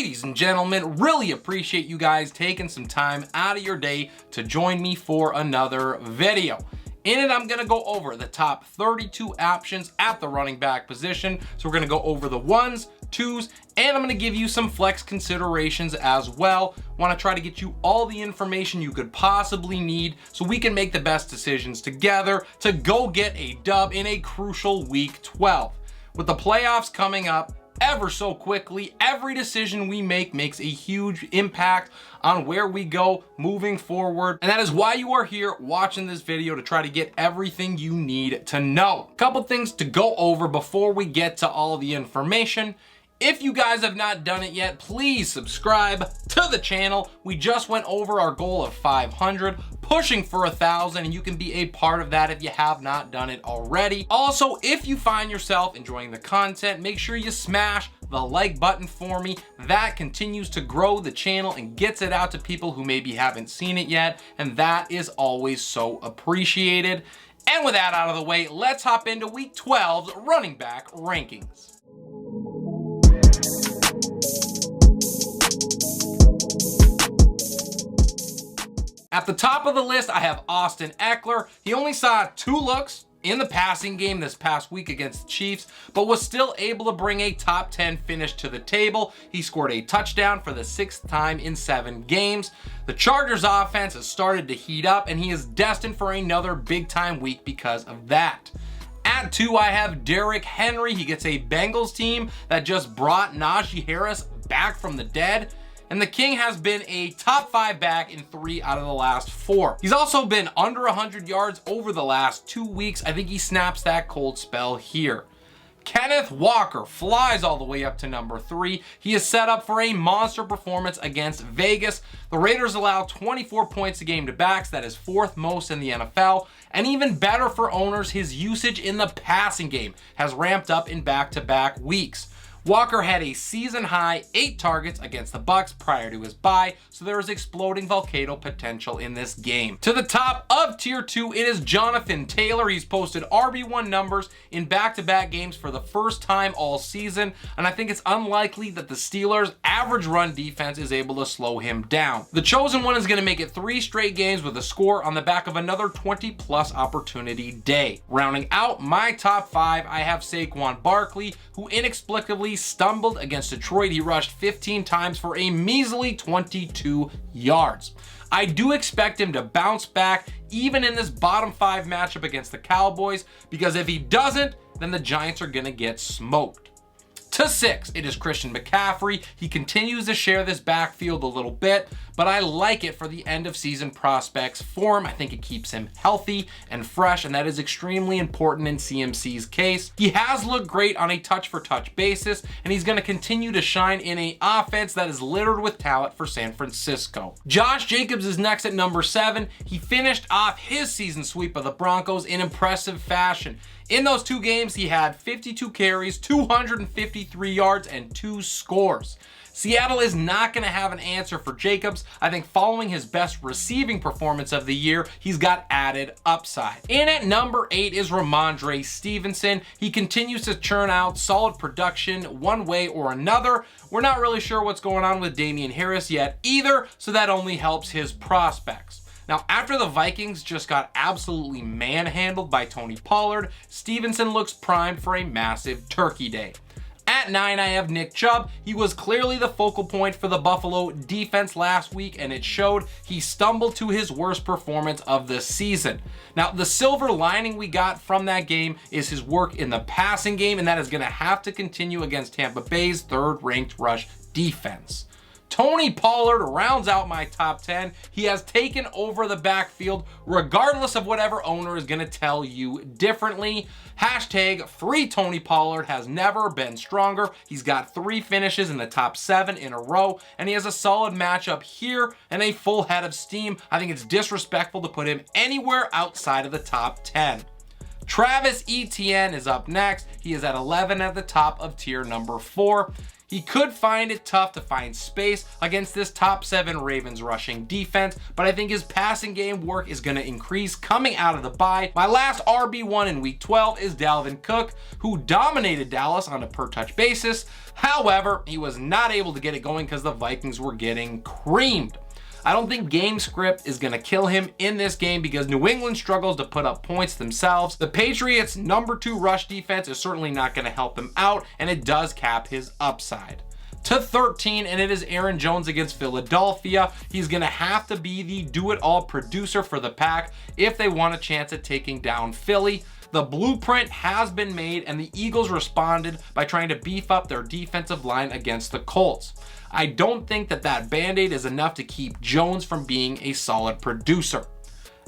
Ladies and gentlemen, really appreciate you guys taking some time out of your day to join me for another video. In it, I'm gonna go over the top 32 options at the running back position. So we're gonna go over the ones, twos, and I'm gonna give you some flex considerations as well. Wanna try to get you all the information you could possibly need so we can make the best decisions together to go get a dub in a crucial week 12. With the playoffs coming up ever so quickly, every decision we make makes a huge impact on where we go moving forward. And that is why you are here watching this video, to try to get everything you need to know. A couple things to go over before we get to all the information. If you guys have not done it yet, please subscribe to the channel. We just went over our goal of 500, pushing for 1,000, and you can be a part of that if you have not done it already. Also, if you find yourself enjoying the content, make sure you smash the like button for me. That continues to grow the channel and gets it out to people who maybe haven't seen it yet, and that is always so appreciated. And with that out of the way, let's hop into week 12's running back rankings. At the top of the list, I have Austin Ekeler. He only saw 2 looks in the passing game this past week against the Chiefs, but was still able to bring a top 10 finish to the table. He scored a touchdown for the 6th time in 7 games. The Chargers offense has started to heat up, and he is destined for another big time week because of that. At 2, I have Derrick Henry. He gets a Bengals team that just brought Najee Harris back from the dead. And the King has been a top 5 back in 3 out of the last 4. He's also been under 100 yards over the last 2 weeks. I think he snaps that cold spell here. Kenneth Walker flies all the way up to number 3. He is set up for a monster performance against Vegas. The Raiders allow 24 points a game to backs. That is 4th most in the NFL. And even better for owners, his usage in the passing game has ramped up in back-to-back weeks. Walker had a season-high 8 targets against the Bucs prior to his bye, so there is exploding volcano potential in this game. To the top of Tier 2, it is Jonathan Taylor. He's posted RB1 numbers in back-to-back games for the first time all season, and I think it's unlikely that the Steelers' average run defense is able to slow him down. The chosen one is going to make it 3 straight games with a score on the back of another 20-plus opportunity day. Rounding out my top 5, I have Saquon Barkley, who inexplicably stumbled against Detroit. He rushed 15 times for a measly 22 yards. I do expect him to bounce back even in this bottom 5 matchup against the Cowboys, because if he doesn't, then the Giants are going to get smoked. To 6, it is Christian McCaffrey. He continues to share this backfield a little bit, but I like it for the end of season prospects form. I think it keeps him healthy and fresh, and that is extremely important in CMC's case. He has looked great on a touch-for-touch basis, and he's going to continue to shine in an offense that is littered with talent for San Francisco. Josh Jacobs is next at number 7. He finished off his season sweep of the Broncos in impressive fashion. In those 2 games, he had 52 carries, 253 yards, and 2 scores. Seattle is not going to have an answer for Jacobs. I think following his best receiving performance of the year, he's got added upside. In at number 8 is Rhamondre Stevenson. He continues to churn out solid production one way or another. We're not really sure what's going on with Dameon Harris yet either, so that only helps his prospects. Now, after the Vikings just got absolutely manhandled by Tony Pollard, Stevenson looks primed for a massive turkey day. At 9, I have Nick Chubb. He was clearly the focal point for the Buffalo defense last week, and it showed. He stumbled to his worst performance of the season. Now, the silver lining we got from that game is his work in the passing game, and that is going to have to continue against Tampa Bay's 3rd-ranked rush defense. Tony Pollard rounds out my top 10. He has taken over the backfield regardless of whatever owner is going to tell you differently. Hashtag free Tony Pollard has never been stronger. He's got 3 finishes in the top 7 in a row, and he has a solid matchup here and a full head of steam. I think it's disrespectful to put him anywhere outside of the top 10. Travis Etienne is up next. He is at 11 at the top of tier number 4. He could find it tough to find space against this top 7 Ravens rushing defense, but I think his passing game work is going to increase coming out of the bye. My last RB1 in week 12 is Dalvin Cook, who dominated Dallas on a per touch basis. However, he was not able to get it going because the Vikings were getting creamed. I don't think game script is going to kill him in this game because New England struggles to put up points themselves. The Patriots' number 2 rush defense is certainly not going to help him out, and it does cap his upside. To 13, and it is Aaron Jones against Philadelphia. He's going to have to be the do-it-all producer for the Pack if they want a chance at taking down Philly. The blueprint has been made, and the Eagles responded by trying to beef up their defensive line against the Colts. I don't think that Band-Aid is enough to keep Jones from being a solid producer.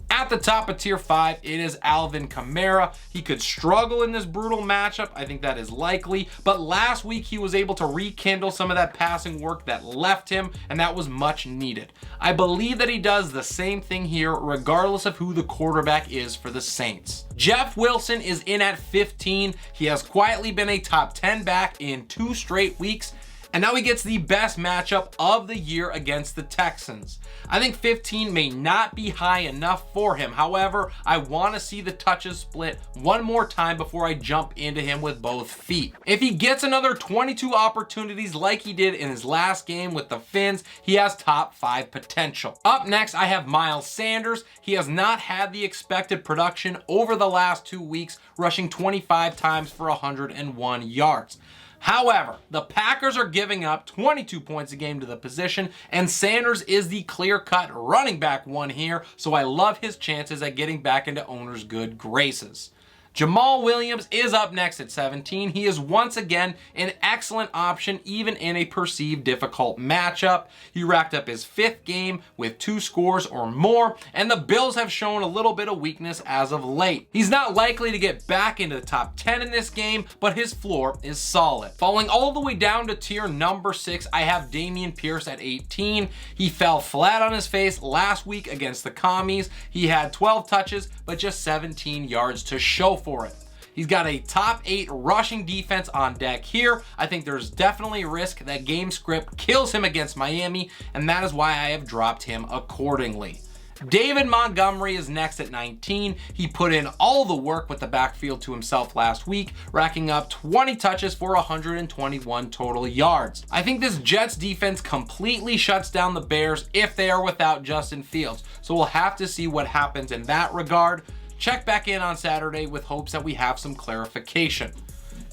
At the top of tier 5, it is Alvin Kamara. He could struggle in this brutal matchup. I think that is likely. But last week, he was able to rekindle some of that passing work that left him, and that was much needed. I believe that he does the same thing here, regardless of who the quarterback is for the Saints. Jeff Wilson is in at 15. He has quietly been a top 10 back in 2 straight weeks. And now he gets the best matchup of the year against the Texans. I think 15 may not be high enough for him. However, I want to see the touches split one more time before I jump into him with both feet. If he gets another 22 opportunities like he did in his last game with the Fins, he has top 5 potential. Up next, I have Miles Sanders. He has not had the expected production over the last 2 weeks, rushing 25 times for 101 yards. However, the Packers are giving up 22 points a game to the position, and Sanders is the clear-cut running back one here, so I love his chances at getting back into owners' good graces. Jamaal Williams is up next at 17. He is once again an excellent option, even in a perceived difficult matchup. He racked up his 5th game with 2 scores or more, and the Bills have shown a little bit of weakness as of late. He's not likely to get back into the top 10 in this game, but his floor is solid. Falling all the way down to tier number 6, I have Dameon Pierce at 18. He fell flat on his face last week against the Commies. He had 12 touches, but just 17 yards to show for it. He's got a top 8 rushing defense on deck here. I think there's definitely a risk that game script kills him against Miami, and that is why I have dropped him accordingly. David Montgomery is next at 19. He put in all the work with the backfield to himself last week, racking up 20 touches for 121 total yards. I think this Jets defense completely shuts down the Bears if they are without Justin Fields, so we'll have to see what happens in that regard. Check back in on Saturday with hopes that we have some clarification.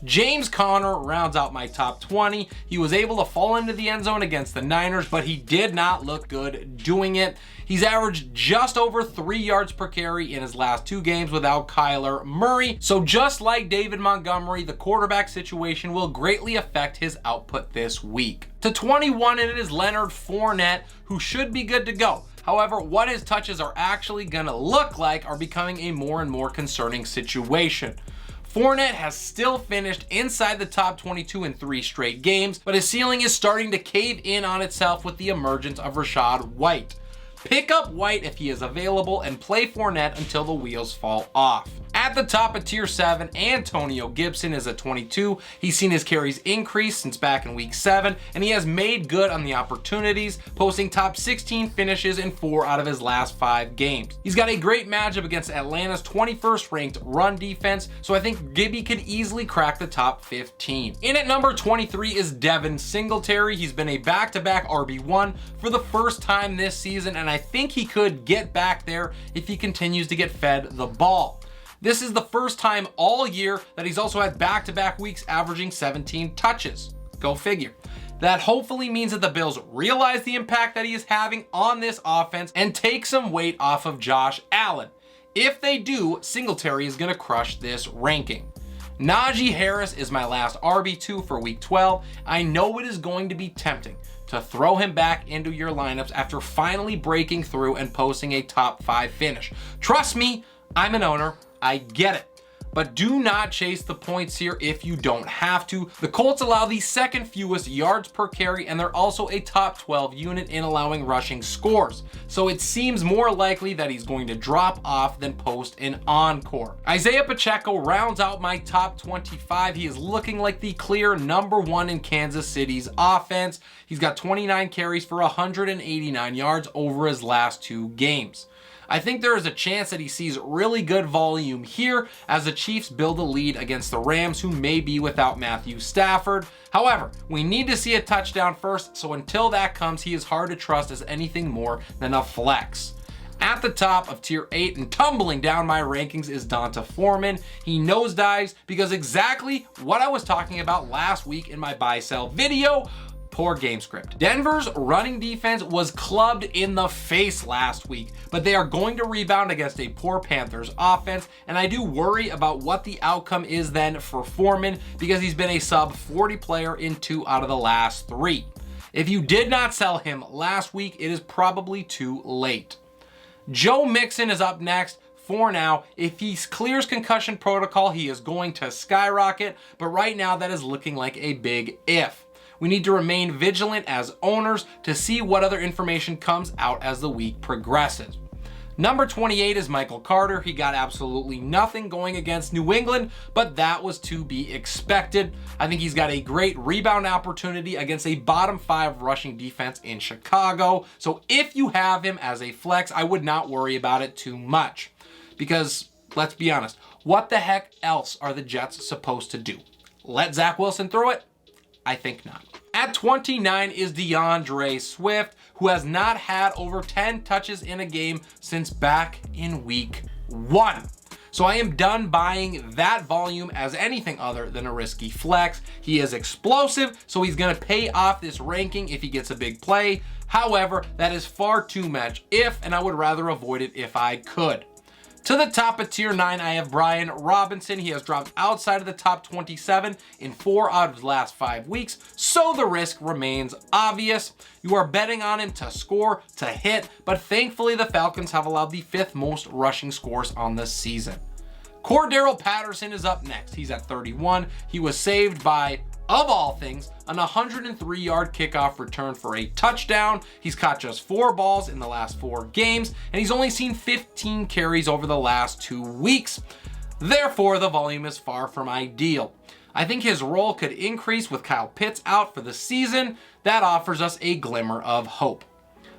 James Conner rounds out my top 20. He was able to fall into the end zone against the Niners, but he did not look good doing it. He's averaged just over 3 yards per carry in his last 2 games without Kyler Murray. So just like David Montgomery, the quarterback situation will greatly affect his output this week. To 21, and it is Leonard Fournette, who should be good to go. However, what his touches are actually going to look like are becoming a more and more concerning situation. Fournette has still finished inside the top 22 in 3 straight games, but his ceiling is starting to cave in on itself with the emergence of Rachaad White. Pick up White if he is available and play Fournette until the wheels fall off. At the top of tier 7, Antonio Gibson is at 22. He's seen his carries increase since back in week 7, and he has made good on the opportunities, posting top 16 finishes in 4 out of his last 5 games. He's got a great matchup against Atlanta's 21st ranked run defense, so I think Gibby could easily crack the top 15. In at number 23 is Devin Singletary. He's been a back-to-back RB1 for the first time this season, and I think he could get back there if he continues to get fed the ball. This is the first time all year that he's also had back-to-back weeks averaging 17 touches. Go figure. That hopefully means that the Bills realize the impact that he is having on this offense and take some weight off of Josh Allen. If they do, Singletary is going to crush this ranking. Najee Harris is my last RB2 for week 12. I know it is going to be tempting to throw him back into your lineups after finally breaking through and posting a top 5 finish. Trust me, I'm an owner. I get it. but do not chase the points here if you don't have to. The Colts allow the second fewest yards per carry, and they're also a top 12 unit in allowing rushing scores. So it seems more likely that he's going to drop off than post an encore. Isiah Pacheco rounds out my top 25. He is looking like the clear number one in Kansas City's offense. He's got 29 carries for 189 yards over his last 2 games. I think there is a chance that he sees really good volume here as the Chiefs build a lead against the Rams, who may be without Matthew Stafford. However, we need to see a touchdown first, so until that comes, he is hard to trust as anything more than a flex. At the top of tier 8 and tumbling down my rankings is D'Onta Foreman. He nosedives because exactly what I was talking about last week in my buy-sell video. Poor game script. Denver's running defense was clubbed in the face last week, but they are going to rebound against a poor Panthers offense, and I do worry about what the outcome is then for Foreman because he's been a sub 40 player in 2 out of the last 3. If you did not sell him last week, it is probably too late. Joe Mixon is up next. For now, if he clears concussion protocol, he is going to skyrocket, but right now that is looking like a big if. We need to remain vigilant as owners to see what other information comes out as the week progresses. Number 28 is Michael Carter. He got absolutely nothing going against New England, but that was to be expected. I think he's got a great rebound opportunity against a bottom 5 rushing defense in Chicago. So if you have him as a flex, I would not worry about it too much. Because, let's be honest, what the heck else are the Jets supposed to do? Let Zach Wilson throw it? I think not. At 29 is DeAndre Swift, who has not had over 10 touches in a game since back in week 1. So I am done buying that volume as anything other than a risky flex. He is explosive, so he's going to pay off this ranking if he gets a big play. However, that is far too much and I would rather avoid it if I could. To the top of tier 9, I have Brian Robinson. He has dropped outside of the top 27 in 4 out of his last 5 weeks, so the risk remains obvious. You are betting on him to score, to hit, but thankfully the Falcons have allowed the 5th most rushing scores on the season. Cordarrelle Patterson is up next. He's at 31. He was saved by, of all things, an 103-yard kickoff return for a touchdown. He's caught just 4 balls in the last 4 games, and he's only seen 15 carries over the last 2 weeks. Therefore, the volume is far from ideal. I think his role could increase with Kyle Pitts out for the season. That offers us a glimmer of hope.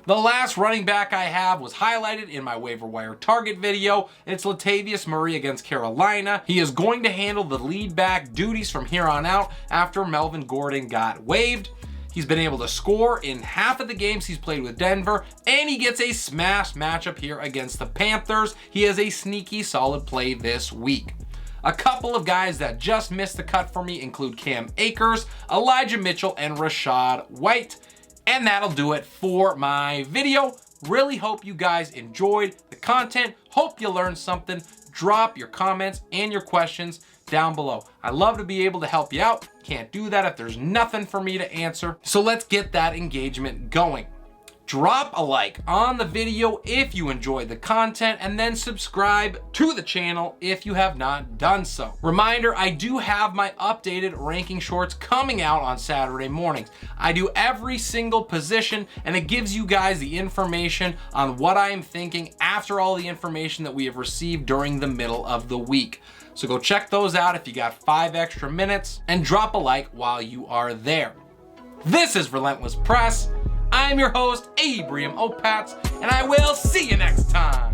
The last running back I have was highlighted in my waiver wire target video. It's Latavius Murray against Carolina. He is going to handle the lead back duties from here on out after Melvin Gordon got waived. He's been able to score in half of the games he's played with Denver, and he gets a smash matchup here against the Panthers. He is a sneaky solid play this week. A couple of guys that just missed the cut for me include Cam Akers, Elijah Mitchell, and Rachaad White. And that'll do it for my video. Really hope you guys enjoyed the content. Hope you learned something. Drop your comments and your questions down below. I love to be able to help you out. Can't do that if there's nothing for me to answer. So let's get that engagement going. Drop a like on the video if you enjoyed the content, and then subscribe to the channel if you have not done so. Reminder, I do have my updated ranking shorts coming out on Saturday mornings. I do every single position, and it gives you guys the information on what I am thinking after all the information that we have received during the middle of the week. So go check those out if you got 5 extra minutes, and drop a like while you are there. This is Relentless Press. I'm your host, Abraham Opatz, and I will see you next time.